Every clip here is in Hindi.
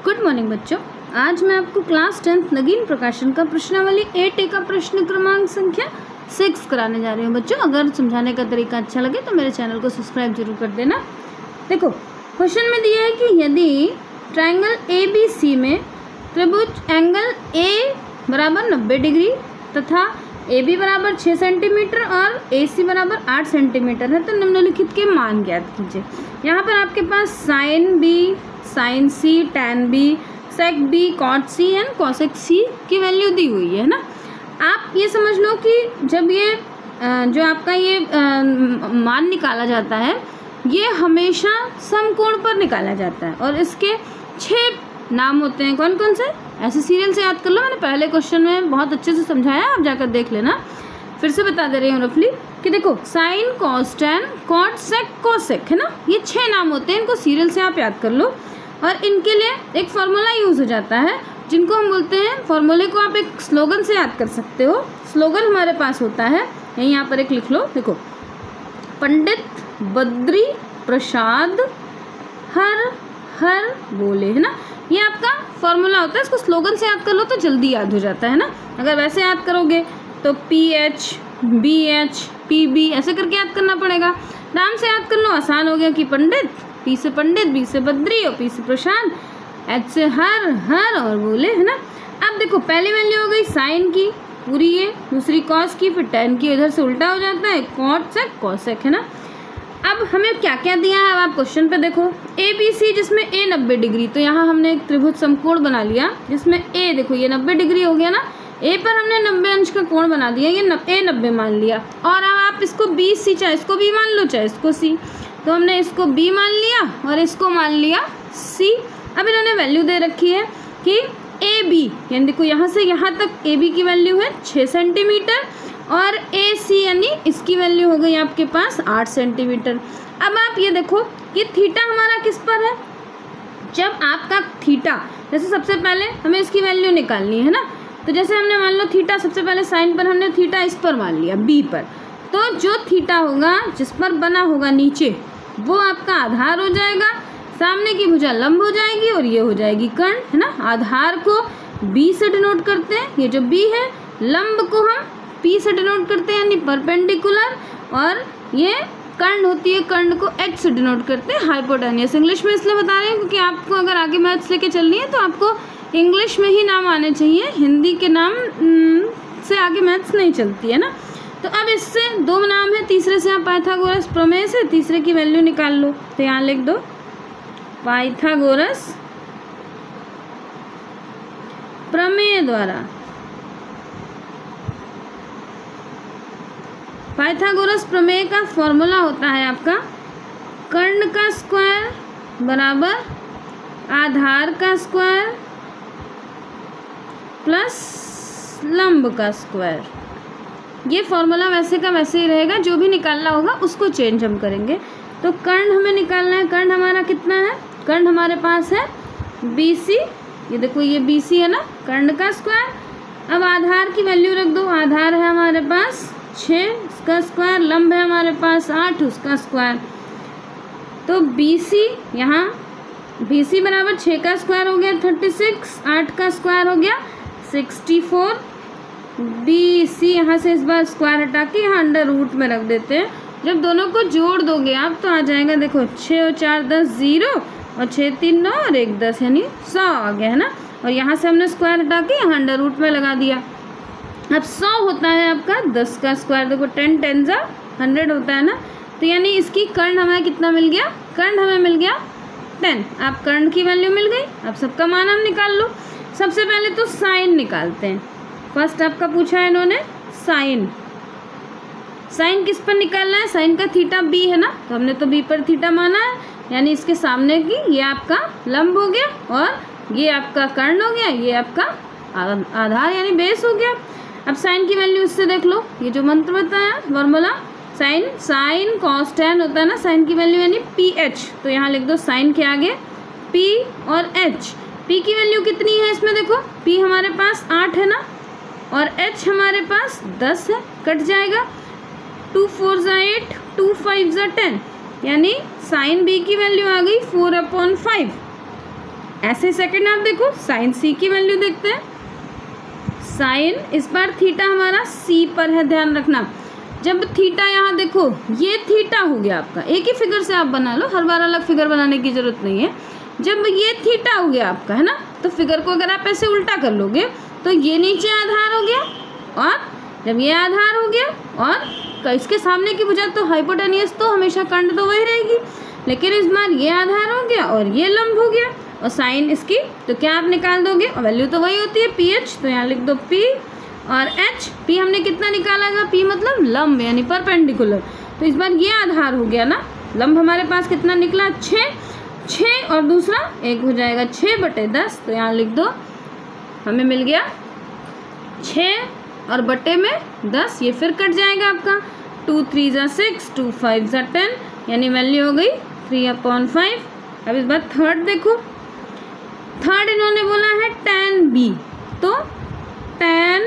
गुड मॉर्निंग बच्चों। आज मैं आपको क्लास 10th नगीन प्रकाशन का प्रश्नावली 8A का प्रश्न क्रमांक संख्या 6 कराने जा रही हूँ। बच्चों अगर समझाने का तरीका अच्छा लगे तो मेरे चैनल को सब्सक्राइब जरूर कर देना। देखो क्वेश्चन में दिया है कि यदि ट्रायंगल ABC में त्रिभुज एंगल A बराबर 90 डिग्री तथा AB बराबर 6 सेंटीमीटर और AC बराबर 8 सेंटीमीटर है तो निम्नलिखित के मान ज्ञात कीजिए। यहाँ पर आपके पास sine B, sine C, tan B, sec B, cot C and cosec C की वैल्यू दी हुई है ना। आप ये समझ लो कि जब ये जो आपका ये मान निकाला जाता है ये हमेशा समकोण पर निकाला जाता है और इसके 6 नाम होते हैं। कौन कौन से? ऐसे सीरियल से याद कर लो, मैंने पहले क्वेश्चन में बहुत अच्छे से समझाया, आप जाकर देख लेना। फिर से बता दे रही हूँ रफली कि देखो साइन, कॉस, टैन, कॉट, सेक, कोसेक है ना, ये 6 नाम होते हैं। इनको सीरियल से आप याद कर लो और इनके लिए एक फार्मूला यूज़ हो जाता है जिनको हम बोलते हैं, फार्मूले को आप एक स्लोगन से याद कर सकते हो। स्लोगन हमारे पास होता है, यहीं यहाँ पर एक लिख लो। देखो पंडित बद्री प्रसाद हर हर बोले है ना, ये आपका फॉर्मूला होता है। इसको स्लोगन से याद कर लो तो जल्दी याद हो जाता है ना। अगर वैसे याद करोगे तो PH, BH, PB ऐसे करके याद करना पड़ेगा। नाम से याद कर लो, आसान हो गया कि पंडित, P से पंडित, B से बद्री और P से प्रशांत, H से हर हर और बोले है ना। अब देखो पहली वैल्यू हो गई साइन की पूरी, ये दूसरी कॉस की, फिर टैन की, इधर से उल्टा हो जाता है कॉट सेक कोसेक है ना। अब हमें क्या क्या दिया है, अब आप क्वेश्चन पे देखो ABC जिसमें A 90 डिग्री, तो यहाँ हमने एक त्रिभुज समकोण बना लिया जिसमें A देखो ये 90 डिग्री हो गया ना, A पर हमने 90 अंश का कोण बना दिया, ये A 90 मान लिया। और अब आप इसको BC, चाहे इसको B मान लो चाहे इसको C, तो हमने इसको B मान लिया और इसको मान लिया C। अब इन्होंने वैल्यू दे रखी है कि AB यानी देखो यहाँ से यहाँ तक AB की वैल्यू है 6 सेंटीमीटर और AC यानी इसकी वैल्यू हो गई आपके पास 8 सेंटीमीटर। अब आप ये देखो कि थीटा हमारा किस पर है, जब आपका थीटा, जैसे सबसे पहले हमें इसकी वैल्यू निकालनी है ना, तो जैसे हमने मान लो थीटा, सबसे पहले साइन पर हमने थीटा इस पर मान लिया B पर, तो जो थीटा होगा जिस पर बना होगा नीचे वो आपका आधार हो जाएगा, सामने की भुजा लंब हो जाएगी और ये हो जाएगी कर्ण है ना। आधार को B से डिनोट करते हैं, ये जो B है, लंब को हम P से डिनोट करते हैं यानी परपेंडिकुलर, और ये कर्ण होती है, कर्ण को H से डिनोट करते हैं हाइपोटेन्यूस। इंग्लिश में इसलिए बता रहे हैं क्योंकि आपको अगर आगे मैथ्स लेके चलनी है तो आपको इंग्लिश में ही नाम आने चाहिए, हिंदी के नाम से आगे मैथ्स नहीं चलती है ना। तो अब इससे 2 नाम है, तीसरे से आप पाइथागोरस प्रमेय से तीसरे की वैल्यू निकाल लो, तो यहाँ लिख दो पाइथागोरस प्रमेय द्वारा। पाइथागोरस प्रमेय का फॉर्मूला होता है आपका कर्ण का स्क्वायर बराबर आधार का स्क्वायर प्लस लंब का स्क्वायर। ये फॉर्मूला वैसे का वैसे ही रहेगा, जो भी निकालना होगा उसको चेंज हम करेंगे। तो कर्ण हमें निकालना है, कर्ण हमारा कितना है, कर्ण हमारे पास है BC, ये देखो ये BC है ना, कर्ण का स्क्वायर। अब आधार की वैल्यू रख दो, आधार है हमारे पास 6 उसका स्क्वायर, लंब है हमारे पास 8 उसका स्क्वायर। तो BC यहाँ BC बराबर 6 का स्क्वायर हो गया 36, 8 का स्क्वायर हो गया 64। BC यहाँ से इस बार स्क्वायर हटा के यहाँ अंडर रूट में रख देते हैं। जब दोनों को जोड़ दोगे आप तो आ जाएगा, देखो 6 और 4 10 0 और 6 3 9 और 1 10 यानी 100 आ गया है ना। और यहाँ से हमने स्क्वायर हटा के यहाँ अंडर रूट में लगा दिया। अब 100 होता है आपका 10 का स्क्वायर, देखो 10 10 100 होता है ना। तो यानी इसकी कर्ण हमें कितना मिल गया, कर्ण हमें मिल गया 10। आप कर्ण की वैल्यू मिल गई। अब सबका मान हम निकाल लो। सबसे पहले तो साइन निकालते हैं। फर्स्ट आपका पूछा है इन्होंने साइन, साइन किस पर निकालना है, साइन का थीटा B है ना, तो हमने तो B पर थीटा माना है, यानी इसके सामने की ये आपका लंब हो गया और ये आपका कर्ण हो गया, ये आपका आधार यानी बेस हो गया। अब साइन की वैल्यू इससे देख लो, ये जो मंत्र बताया formula sine, sign cos tan होता है ना, साइन की वैल्यू यानी PH, तो यहाँ लिख दो साइन के आगे P और H। P की वैल्यू कितनी है इसमें देखो, P हमारे पास 8 है ना और H हमारे पास 10 है, कट जाएगा 2 4 8 2 5 10, यानी साइन B की वैल्यू आ गई 4/5। ऐसे सेकंड आप देखो साइन सी की वैल्यू देखते हैं। साइन इस बार थीटा हमारा सी पर है, ध्यान रखना। जब थीटा यहाँ देखो ये थीटा हो गया आपका, एक ही फिगर से आप बना लो, हर बार अलग फिगर बनाने की जरूरत नहीं है। जब ये थीटा हो गया आपका, है ना, तो फिगर को अगर आप ऐसे उल्टा कर लोगे तो ये नीचे आधार हो गया, और जब ये आधार हो गया और इसके सामने की भुजा तो हाइपोटेनियस तो हमेशा कंड तो वही रहेगी, लेकिन इस बार ये आधार हो गया और ये लंब हो गया, और साइन इसकी तो क्या आप निकाल दोगे, और वैल्यू तो वही होती है पी एच, तो यहाँ लिख दो पी और एच। पी हमने कितना निकाला था, पी मतलब लंब यानी परपेंडिकुलर, तो इस बार ये आधार हो गया ना, लंब हमारे पास कितना निकला 6 और दूसरा 1 हो जाएगा 6/10, तो यहाँ लिख दो हमें मिल गया 6 और बटे में 10, ये फिर कट जाएगा आपका 2 3 × 6 2 5 × 10, यानी वैल्यू हो गई 3/5। अब इस बार थर्ड देखो, थर्ड इन्होंने बोला है tan b, तो tan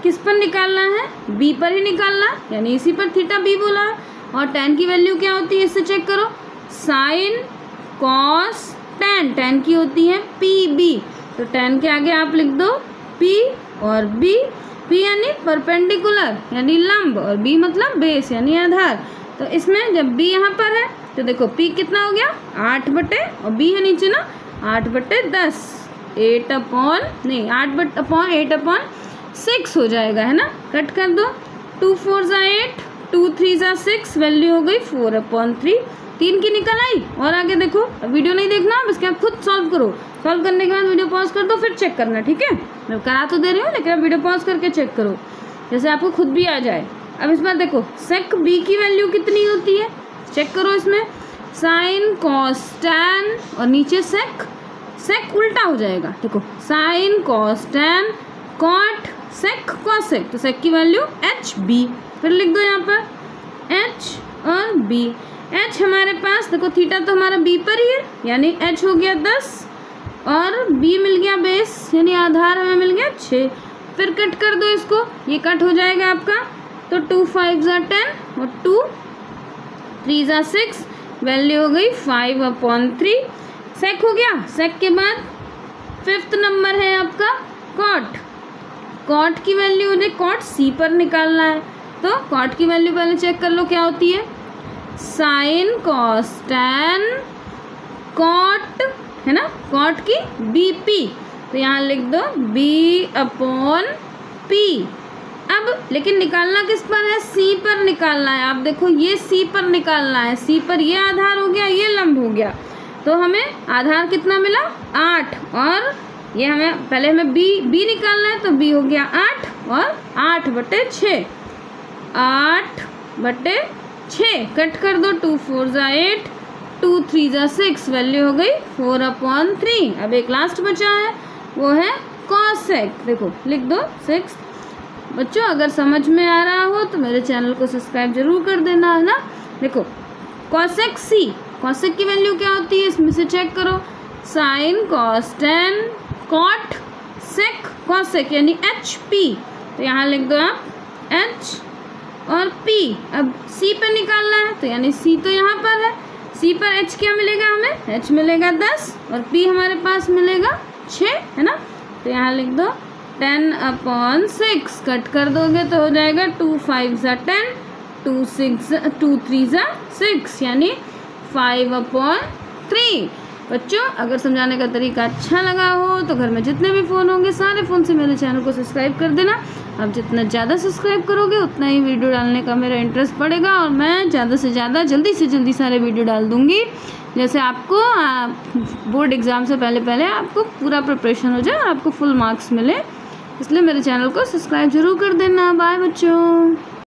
किस पर निकालना है, b पर ही निकालना, यानी इसी पर थीटा b बोला है। और tan की वैल्यू क्या होती है इससे चेक करो, साइन कॉस tan की होती है pb, तो tan के आगे आप लिख दो p और b, p यानी परपेंडिकुलर यानी लंब, और b मतलब बेस यानी आधार। तो इसमें जब b यहाँ पर है तो देखो p कितना हो गया 8 बटे, और b है नीचे ना 8/10, 8/8/6 हो जाएगा, है ना, कट कर दो, 2 4 × 8 2 3 × 6, वैल्यू हो गई 4/3, 3 की निकल आई। और आगे देखो, अब वीडियो नहीं देखना, अब इसके आप खुद सॉल्व करो, सॉल्व करने के बाद वीडियो पॉज कर दो, फिर चेक करना, ठीक है, मैं करा तो दे रही हूँ लेकिन आप वीडियो पॉज करके चेक करो, जैसे आपको खुद भी आ जाए। अब इस बार देखो सेक बी की वैल्यू कितनी होती है, चेक करो, इसमें साइन कॉस टैन और नीचे सेक उल्टा हो जाएगा, देखो sine cos tan cot sec cosec, तो सेक की वैल्यू एच बी, फिर लिख दो यहाँ पर एच और बी। एच हमारे पास देखो थीटा तो हमारा बी पर ही है, यानी एच हो गया 10 और बी मिल गया बेस यानी आधार हमें मिल गया 6, फिर कट कर दो इसको, ये कट हो जाएगा आपका, तो 2 5 × 10 और 2 3 × 6, वैल्यू हो गई 5/3, सेक हो गया। सेक के बाद 5th नंबर है आपका कॉट, कॉट की वैल्यू हो जाए, कॉट सी पर निकालना है, तो कॉट की वैल्यू पहले चेक कर लो क्या होती है, साइन कॉस टैन कॉट, है ना, कॉट की बीपी, तो यहाँ लिख दो b/p। अब लेकिन निकालना किस पर है, सी पर निकालना है। आप देखो ये सी पर निकालना है, सी पर ये आधार हो गया, ये लंब हो गया, तो हमें आधार कितना मिला 8, और ये हमें पहले हमें बी निकालना है, तो बी हो गया 8 और 8/6, 8/6, कट कर दो, 2 4 × 8 2 3 × 6, वैल्यू हो गई 4/3। अब एक लास्ट बचा है, वो है कॉसेक, देखो लिख दो 6। बच्चों अगर समझ में आ रहा हो तो मेरे चैनल को सब्सक्राइब जरूर कर देना, है ना। देखो कॉसेक सी, कॉसेक की वैल्यू क्या होती है इसमें से चेक करो, sine cos tan cot sec cosec यानी एच पी, तो यहाँ लिख दो आप एच और पी। अब सी पर निकालना है, तो यानी सी तो यहाँ पर है, सी पर एच क्या मिलेगा हमें, एच मिलेगा 10 और पी हमारे पास मिलेगा 6, है ना, तो यहाँ लिख दो 10/6, कट कर दोगे तो हो जाएगा 2 5 × 10 2 3 × 6, यानी 5/3। बच्चों अगर समझाने का तरीका अच्छा लगा हो तो घर में जितने भी फ़ोन होंगे सारे फ़ोन से मेरे चैनल को सब्सक्राइब कर देना। आप जितना ज़्यादा सब्सक्राइब करोगे उतना ही वीडियो डालने का मेरा इंटरेस्ट बढ़ेगा, और मैं ज़्यादा से ज़्यादा जल्दी से जल्दी सारे वीडियो डाल दूँगी, जैसे आपको बोर्ड एग्ज़ाम से पहले आपको पूरा प्रिपरेशन हो जाए और आपको फुल मार्क्स मिले। इसलिए मेरे चैनल को सब्सक्राइब ज़रूर कर देना। बाय बच्चों।